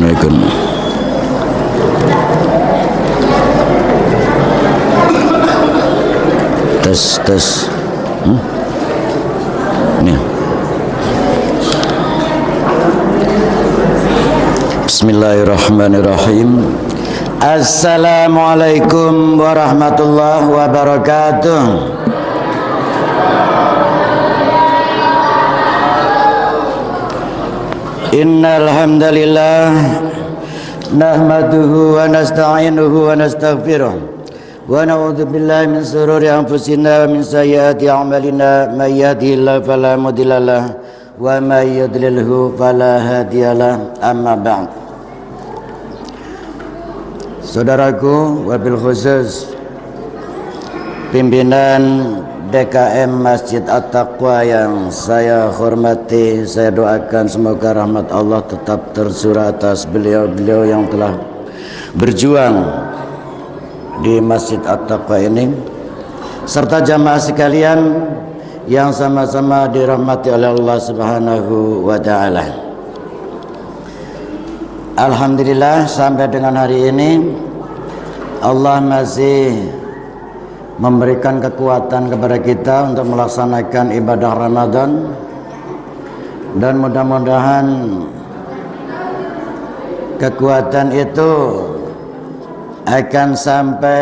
Assalamualaikum. Tes. Nih. Bismillahirrahmanirrahim. Assalamualaikum warahmatullahi wabarakatuh. Innal hamdalillah nahmaduhu wa nasta'inuhu wa nastaghfiruh wa na'udzu billahi min shururi anfusina wa min sayyiati a'malina may yahdihillahu fala mudhillalah wa may yudlilhu fala hadiyalah. Amma ba'd. Saudaraku, wabil khusus pimpinan DKM Masjid At-Taqwa yang saya hormati, saya doakan semoga rahmat Allah tetap tercurah atas beliau-beliau yang telah berjuang di Masjid At-Taqwa ini, serta jamaah sekalian yang sama-sama dirahmati oleh Allah Subhanahu wa Ta'ala. Alhamdulillah, sampai dengan hari ini Allah masih memberikan kekuatan kepada kita untuk melaksanakan ibadah Ramadan, dan mudah-mudahan kekuatan itu akan sampai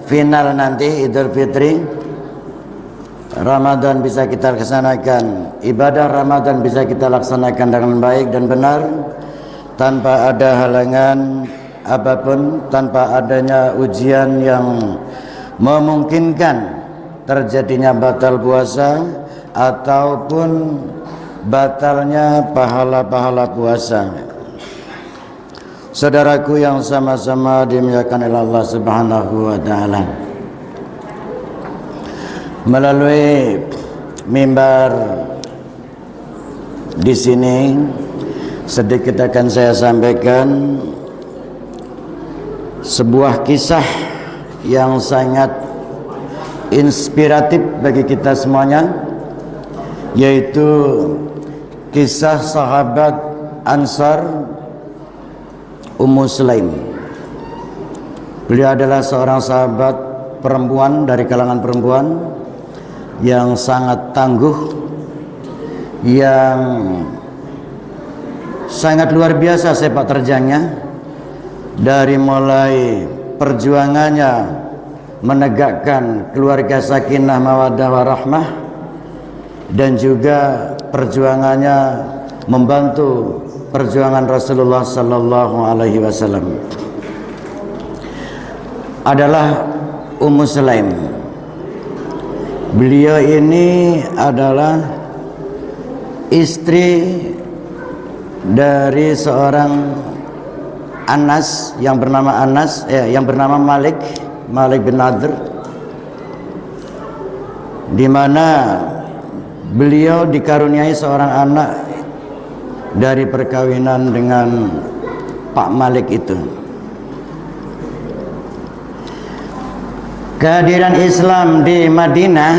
final nanti Idul Fitri. Ramadan bisa kita laksanakan, ibadah Ramadan bisa kita laksanakan dengan baik dan benar, tanpa ada halangan apapun, tanpa adanya ujian yang memungkinkan terjadinya batal puasa ataupun batalnya pahala-pahala puasa. Saudaraku yang sama-sama dimuliakan oleh Allah Subhanahu wa Ta'ala, melalui mimbar di sini sedikit akan saya sampaikan sebuah kisah yang sangat inspiratif bagi kita semuanya, yaitu kisah sahabat Ansar Ummu Sulaim. Beliau adalah seorang sahabat perempuan dari kalangan perempuan yang sangat tangguh, yang sangat luar biasa sepak terjangnya, dari mulai perjuangannya menegakkan keluarga sakinah mawaddah warahmah, dan juga perjuangannya membantu perjuangan Rasulullah sallallahu alaihi wasallam, adalah Ummu Sulaim. Beliau ini adalah istri dari seorang Anas yang bernama Malik bin Nadhr, di mana beliau dikaruniai seorang anak dari perkawinan dengan Pak Malik itu. Kehadiran Islam di Madinah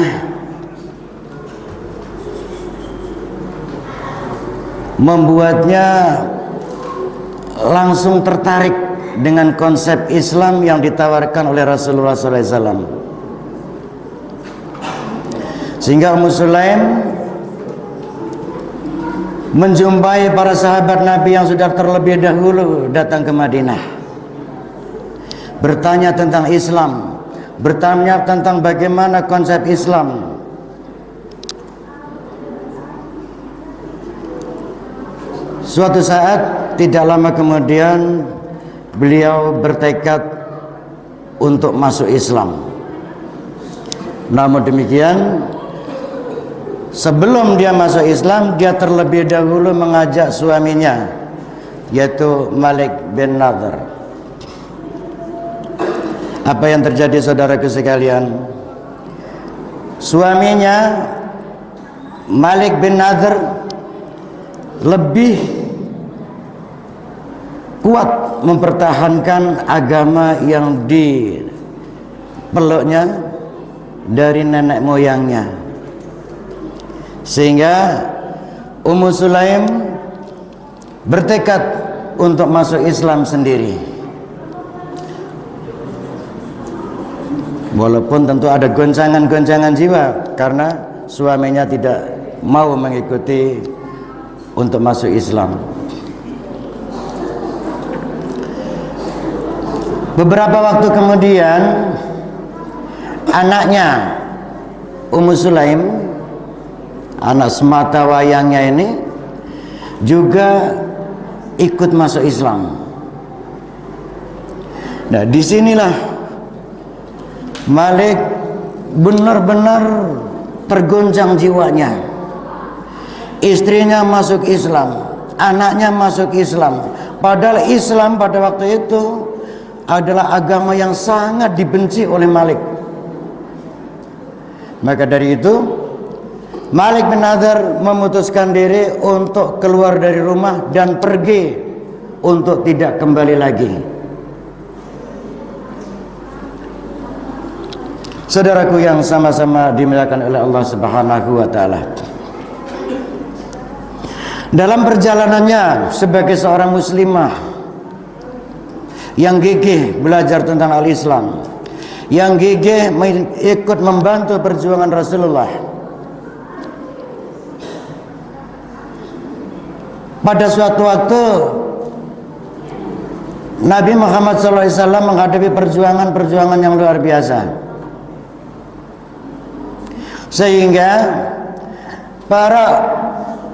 membuatnya langsung tertarik dengan konsep Islam yang ditawarkan oleh Rasulullah SAW, sehingga Ummu Sulaim menjumpai para sahabat Nabi yang sudah terlebih dahulu datang ke Madinah, bertanya tentang Islam, bertanya tentang bagaimana konsep Islam. Suatu saat tidak lama kemudian beliau bertekad untuk masuk Islam. Namun demikian, sebelum dia masuk Islam, dia terlebih dahulu mengajak suaminya, yaitu Malik bin Nadhr. Apa yang terjadi, saudaraku sekalian? Suaminya Malik bin Nadhr lebih kuat mempertahankan agama yang dipeluknya dari nenek moyangnya, sehingga Ummu Sulaim bertekad untuk masuk Islam sendiri. Walaupun tentu ada goncangan-goncangan jiwa karena suaminya tidak mau mengikuti untuk masuk Islam. Beberapa waktu kemudian anaknya Ummu Sulaim, anak semata wayangnya ini juga ikut masuk Islam. Nah, disinilah Malik benar-benar tergoncang jiwanya. Istrinya masuk Islam, anaknya masuk Islam. Padahal Islam pada waktu itu adalah agama yang sangat dibenci oleh Malik. Maka dari itu Malik bin Nadhr memutuskan diri untuk keluar dari rumah dan pergi untuk tidak kembali lagi. Saudaraku yang sama-sama dimuliakan oleh Allah Subhanahu wa taala. Dalam perjalanannya sebagai seorang muslimah yang gigih belajar tentang al-Islam, yang gigih ikut membantu perjuangan Rasulullah, pada suatu waktu Nabi Muhammad SAW menghadapi perjuangan-perjuangan yang luar biasa, sehingga para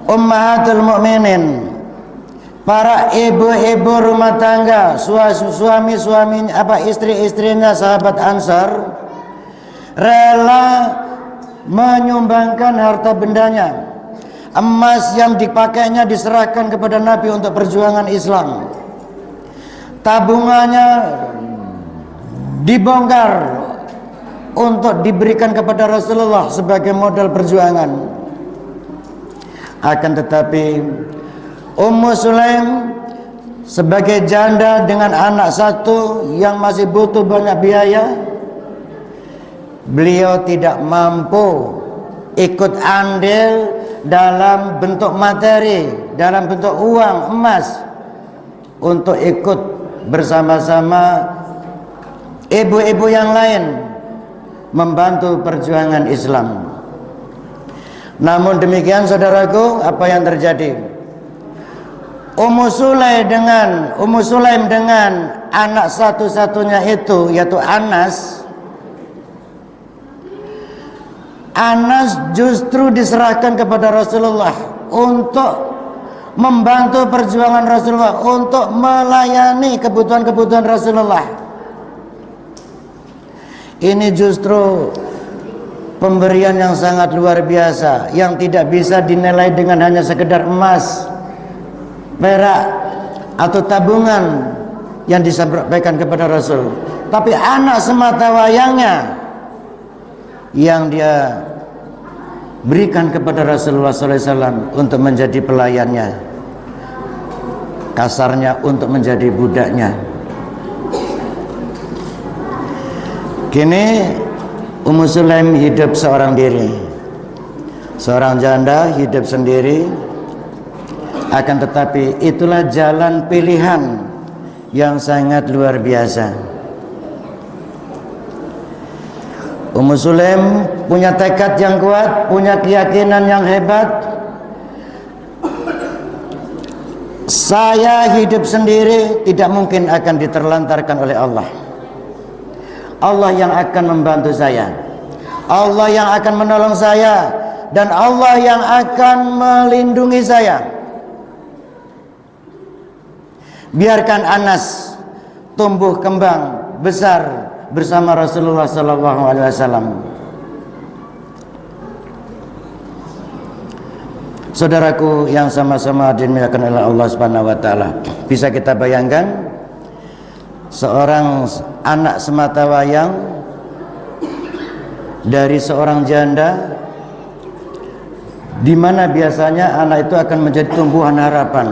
ummahatul mukminin, para ibu-ibu rumah tangga, suami-suaminya, istri-istrinya sahabat Ansar rela menyumbangkan harta bendanya. Emas yang dipakainya diserahkan kepada Nabi untuk perjuangan Islam. Tabungannya dibongkar untuk diberikan kepada Rasulullah sebagai modal perjuangan. Akan tetapi Ummu Sulaim sebagai janda dengan anak satu yang masih butuh banyak biaya, beliau tidak mampu ikut andil dalam bentuk materi, dalam bentuk uang, emas, untuk ikut bersama-sama ibu-ibu yang lain membantu perjuangan Islam. Namun demikian saudaraku, apa yang terjadi? Ummu Sulaim dengan anak satu-satunya itu, yaitu Anas justru diserahkan kepada Rasulullah untuk membantu perjuangan Rasulullah, untuk melayani kebutuhan-kebutuhan Rasulullah. Ini justru pemberian yang sangat luar biasa, yang tidak bisa dinilai dengan hanya sekedar emas, perak atau tabungan yang disampaikan kepada Rasul, tapi anak semata wayangnya yang dia berikan kepada Rasulullah SAW untuk menjadi pelayannya, kasarnya untuk menjadi budaknya. Kini Ummu Sulaim hidup seorang diri, seorang janda hidup sendiri. Akan tetapi itulah jalan pilihan yang sangat luar biasa. Ummu Sulaim punya tekad yang kuat, punya keyakinan yang hebat. Saya hidup sendiri tidak mungkin akan diterlantarkan oleh Allah. Allah yang akan membantu saya, Allah yang akan menolong saya, dan Allah yang akan melindungi saya. Biarkan Anas tumbuh kembang besar bersama Rasulullah SAW. Saudaraku yang sama-sama dimuliakan oleh Allah Subhanahu wa taala, bisa kita bayangkan seorang anak semata wayang dari seorang janda, di mana biasanya anak itu akan menjadi tumbuhan harapan.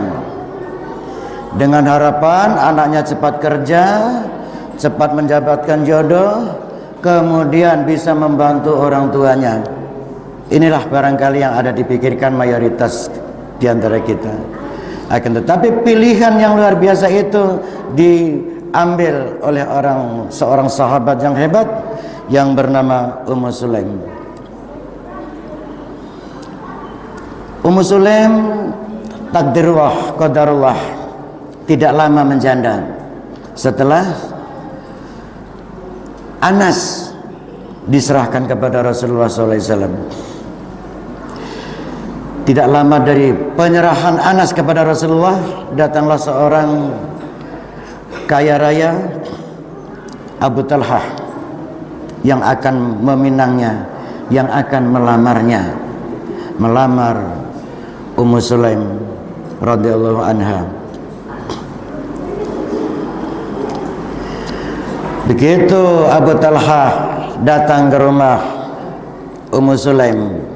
Dengan harapan anaknya cepat kerja, cepat mendapatkan jodoh, kemudian bisa membantu orang tuanya. Inilah barangkali yang ada dipikirkan mayoritas di antara kita. Akan tetapi pilihan yang luar biasa itu diambil oleh seorang sahabat yang hebat yang bernama Ummu Sulaim. Ummu Sulaim takdirullah, qadarullah, tidak lama menjanda setelah Anas diserahkan kepada Rasulullah SAW. Tidak lama dari penyerahan Anas kepada Rasulullah, datanglah seorang kaya raya, Abu Talhah, yang akan meminangnya, yang akan melamarnya, melamar Ummu Sulaim radhiyallahu anha. Begitu Abu Talhah datang ke rumah Ummu Sulaim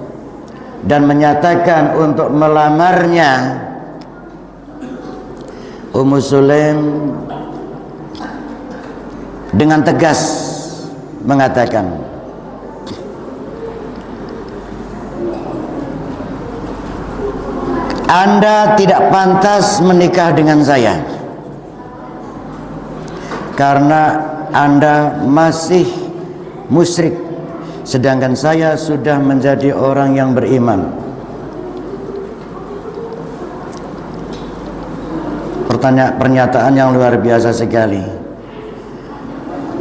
dan menyatakan untuk melamarnya, Ummu Sulaim dengan tegas mengatakan, Anda tidak pantas menikah dengan saya karena Anda masih musyrik, sedangkan saya sudah menjadi orang yang beriman. Pernyataan yang luar biasa sekali.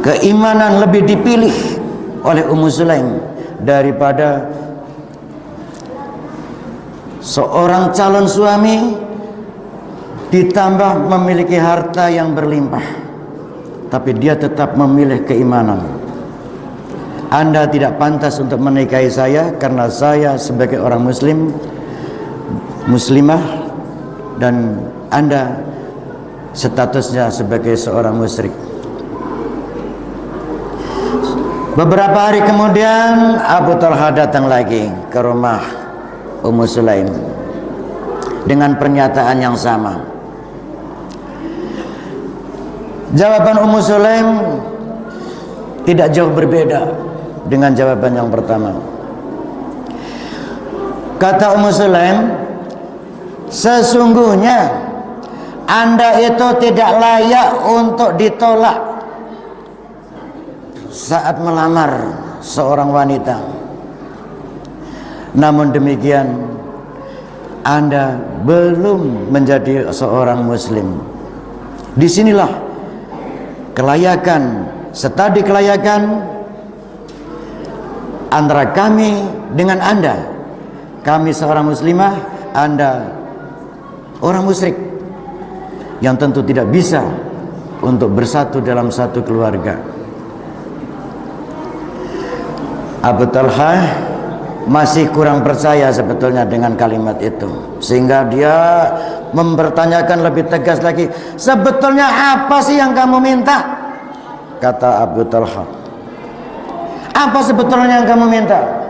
Keimanan lebih dipilih oleh Ummu Sulaim daripada seorang calon suami ditambah memiliki harta yang berlimpah, tapi dia tetap memilih keimanan. Anda tidak pantas untuk menikahi saya karena saya sebagai orang muslimah dan Anda statusnya sebagai seorang musyrik. Beberapa hari kemudian Abu Talha datang lagi ke rumah Ummu Sulaim dengan pernyataan yang sama. Jawaban Ummu Sulaim tidak jauh berbeda dengan jawaban yang pertama. Kata Ummu Sulaim, sesungguhnya Anda itu tidak layak untuk ditolak saat melamar seorang wanita. Namun demikian, Anda belum menjadi seorang muslim. Disinilah kelayakan, studi kelayakan antara kami dengan Anda. Kami seorang muslimah, Anda orang musyrik yang tentu tidak bisa untuk bersatu dalam satu keluarga. Abu Talha masih kurang percaya sebetulnya dengan kalimat itu, sehingga dia mempertanyakan lebih tegas lagi, sebetulnya apa sih yang kamu minta? Kata Abu Talha, apa sebetulnya yang kamu minta?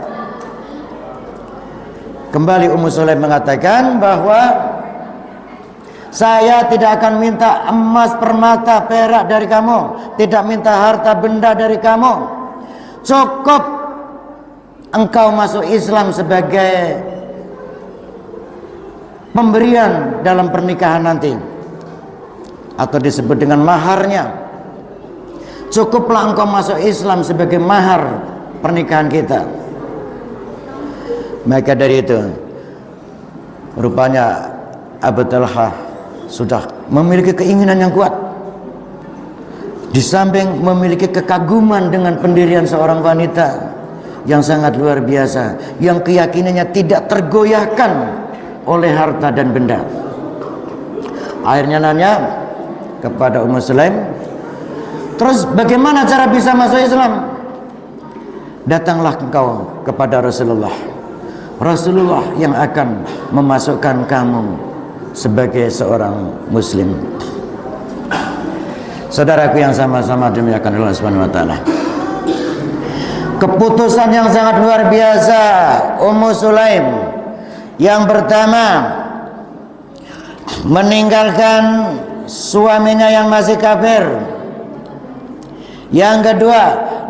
Kembali Ummu Sulaim mengatakan bahwa saya tidak akan minta emas, permata, perak dari kamu, tidak minta harta benda dari kamu. Cukup engkau masuk Islam sebagai pemberian dalam pernikahan nanti, atau disebut dengan maharnya. Cukuplah engkau masuk Islam sebagai mahar pernikahan kita. Maka dari itu, rupanya Abu Talha sudah memiliki keinginan yang kuat, di samping memiliki kekaguman dengan pendirian seorang wanita yang sangat luar biasa, yang keyakinannya tidak tergoyahkan oleh harta dan benda. Akhirnya nanya kepada Ummu Sulaim, terus bagaimana cara bisa masuk Islam? Datanglah engkau kepada Rasulullah yang akan memasukkan kamu sebagai seorang muslim. Saudaraku yang sama-sama dimuliakan Allah Subhanahu wa taala, keputusan yang sangat luar biasa Ummu Sulaim. Yang pertama, meninggalkan suaminya yang masih kafir. Yang kedua,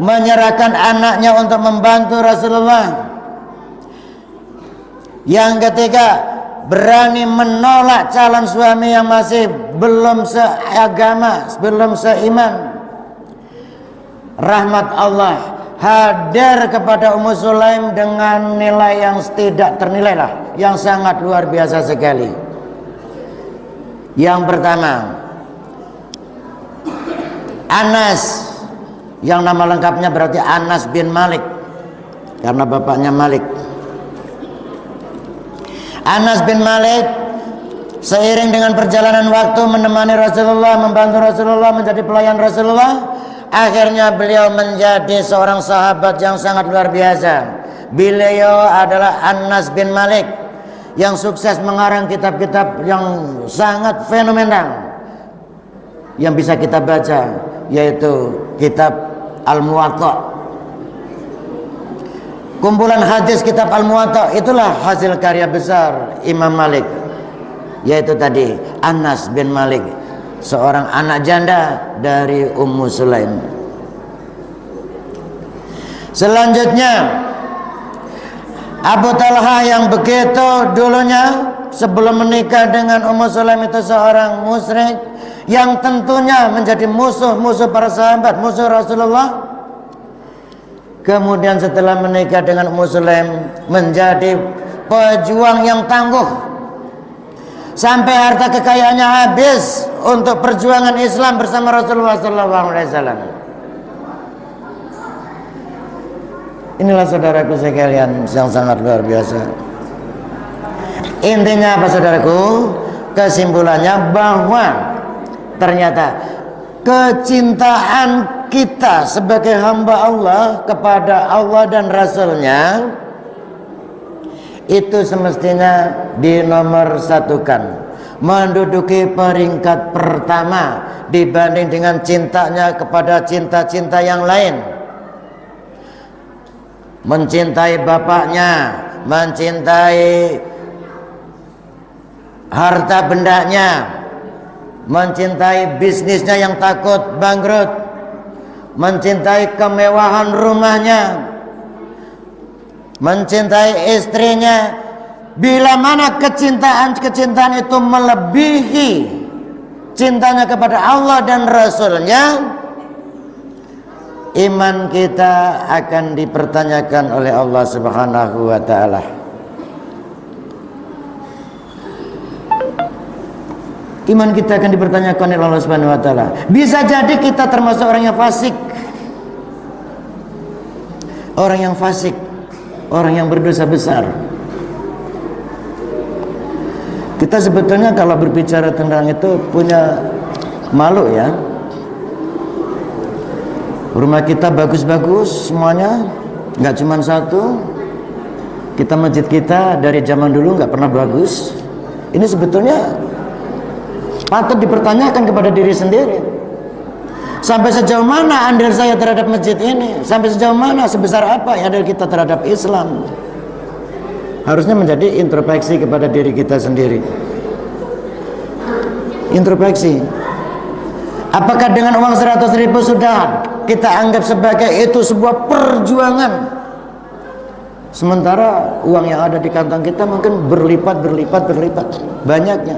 menyerahkan anaknya untuk membantu Rasulullah. Yang ketiga, berani menolak calon suami yang masih belum seagama, belum seiman, rahmat Allah hadir kepada Ummu Sulaim dengan nilai yang tidak ternilai lah, yang sangat luar biasa sekali. Yang pertama, Anas, yang nama lengkapnya berarti Anas bin Malik karena bapaknya Malik. Anas bin Malik seiring dengan perjalanan waktu menemani Rasulullah, membantu Rasulullah, menjadi pelayan Rasulullah. Akhirnya beliau menjadi seorang sahabat yang sangat luar biasa. Beliau adalah Anas bin Malik yang sukses mengarang kitab-kitab yang sangat fenomenal yang bisa kita baca, yaitu kitab Al-Muwatta. Kumpulan hadis kitab Al-Muwatta itulah hasil karya besar Imam Malik, yaitu tadi Anas bin Malik, seorang anak janda dari Ummu Sulaim. Selanjutnya Abu Talha yang begitu dulunya sebelum menikah dengan Ummu Sulaim itu seorang musyrik yang tentunya menjadi musuh-musuh para sahabat, musuh Rasulullah. Kemudian setelah menikah dengan Ummu Sulaim menjadi pejuang yang tangguh, sampai harta kekayaannya habis untuk perjuangan Islam bersama Rasulullah SAW. Inilah saudaraku sekalian yang sangat luar biasa. Intinya apa saudaraku? Kesimpulannya bahwa ternyata kecintaan kita sebagai hamba Allah kepada Allah dan Rasulnya itu semestinya dinomorsatukan, menduduki peringkat pertama dibanding dengan cintanya kepada cinta-cinta yang lain. Mencintai bapaknya, mencintai harta bendanya, mencintai bisnisnya yang takut bangkrut, mencintai kemewahan rumahnya, mencintai istrinya. Bila mana kecintaan itu melebihi cintanya kepada Allah dan Rasulnya, iman kita akan dipertanyakan oleh Allah Subhanahu wa ta'ala. Iman kita akan dipertanyakan oleh Allah Subhanahu wa ta'ala. Bisa jadi kita termasuk orang yang fasik, orang yang fasik, orang yang berdosa besar. Kita sebetulnya kalau berbicara tentang itu punya malu ya. Rumah kita bagus-bagus semuanya, nggak cuma satu. Kita masjid kita dari zaman dulu nggak pernah bagus. Ini sebetulnya patut dipertanyakan kepada diri sendiri. Sampai sejauh mana andil saya terhadap masjid ini? Sampai sejauh mana, sebesar apa andil kita terhadap Islam? Harusnya menjadi introspeksi kepada diri kita sendiri. Introspeksi. Apakah dengan uang 100.000 sudah kita anggap sebagai itu sebuah perjuangan? Sementara uang yang ada di kantong kita mungkin berlipat banyaknya.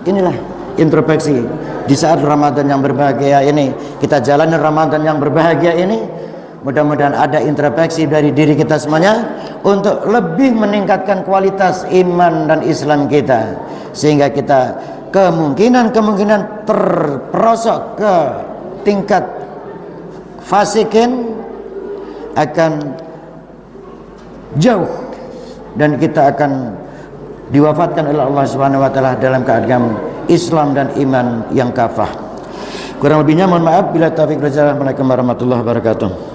Inilah introspeksi di saat Ramadan yang berbahagia ini. Kita jalani Ramadan yang berbahagia ini, mudah-mudahan ada introspeksi dari diri kita semuanya untuk lebih meningkatkan kualitas iman dan Islam kita, sehingga kita kemungkinan terperosok ke tingkat fasikin akan jauh, dan kita akan diwafatkan oleh Allah Subhanahu wa taala dalam keadaan Islam dan iman yang kafah. Kurang lebihnya mohon maaf, bila taufiq wal hidayah. Assalamualaikum warahmatullahi wabarakatuh.